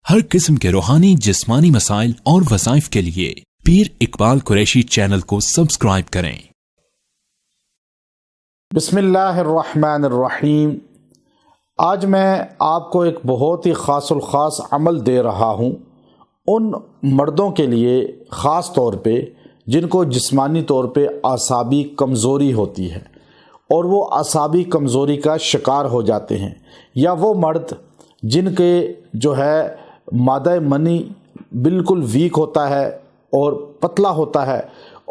ہر قسم کے روحانی جسمانی مسائل اور وظائف کے لیے پیر اقبال قریشی چینل کو سبسکرائب کریں۔ بسم اللہ الرحمن الرحیم۔ آج میں آپ کو ایک بہت ہی خاص الخاص عمل دے رہا ہوں ان مردوں کے لیے، خاص طور پہ جن کو جسمانی طور پہ اعصابی کمزوری ہوتی ہے اور وہ اعصابی کمزوری کا شکار ہو جاتے ہیں، یا وہ مرد جن کے جو ہے مادہ منی بالکل ویک ہوتا ہے اور پتلا ہوتا ہے،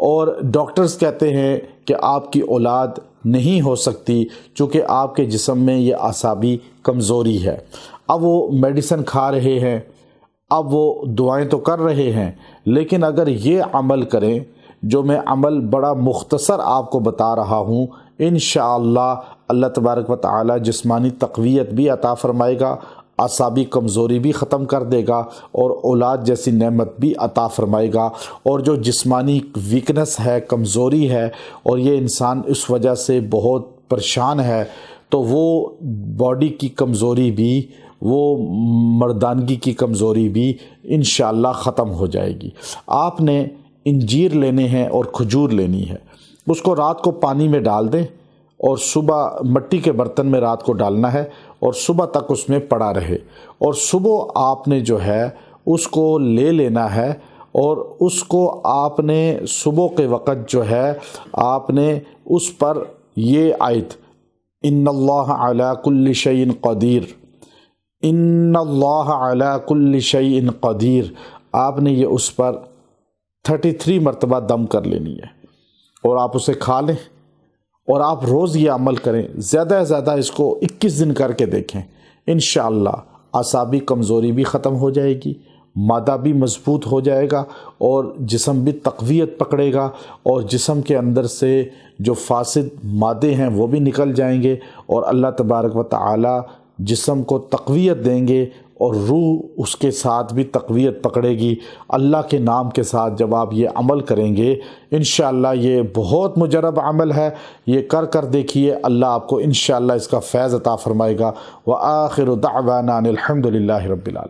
اور ڈاکٹرز کہتے ہیں کہ آپ کی اولاد نہیں ہو سکتی چونکہ آپ کے جسم میں یہ اعصابی کمزوری ہے۔ اب وہ میڈیسن کھا رہے ہیں، اب وہ دعائیں تو کر رہے ہیں، لیکن اگر یہ عمل کریں جو میں عمل بڑا مختصر آپ کو بتا رہا ہوں، انشاءاللہ اللہ تبارک و تعالی جسمانی تقویت بھی عطا فرمائے گا، اعصابی کمزوری بھی ختم کر دے گا، اور اولاد جیسی نعمت بھی عطا فرمائے گا۔ اور جو جسمانی ویکنس ہے، کمزوری ہے، اور یہ انسان اس وجہ سے بہت پریشان ہے، تو وہ باڈی کی کمزوری بھی، وہ مردانگی کی کمزوری بھی انشاءاللہ ختم ہو جائے گی۔ آپ نے انجیر لینے ہیں اور کھجور لینی ہے، اس کو رات کو پانی میں ڈال دیں اور صبح مٹی کے برتن میں رات کو ڈالنا ہے اور صبح تک اس میں پڑا رہے، اور صبح آپ نے جو ہے اس کو لے لینا ہے، اور اس کو آپ نے صبح کے وقت جو ہے آپ نے اس پر یہ آیت ان اللہ علی کل شیء قدیر، ان اللہ علی کل شیء قدیر، آپ نے یہ اس پر 33 مرتبہ دم کر لینی ہے، اور آپ اسے کھا لیں، اور آپ روز یہ عمل کریں، زیادہ سے زیادہ اس کو 21 دن کر کے دیکھیں، انشاءاللہ اعصابی کمزوری بھی ختم ہو جائے گی، مادہ بھی مضبوط ہو جائے گا، اور جسم بھی تقویت پکڑے گا، اور جسم کے اندر سے جو فاسد مادے ہیں وہ بھی نکل جائیں گے، اور اللہ تبارک و تعالی جسم کو تقویت دیں گے، اور روح اس کے ساتھ بھی تقویت پکڑے گی۔ اللہ کے نام کے ساتھ جب آپ یہ عمل کریں گے، انشاءاللہ یہ بہت مجرب عمل ہے، یہ کر کر دیکھیے، اللہ آپ کو انشاءاللہ اس کا فیض عطا فرمائے گا۔ وآخر دعوانا ان الحمد للہ رب العالمین۔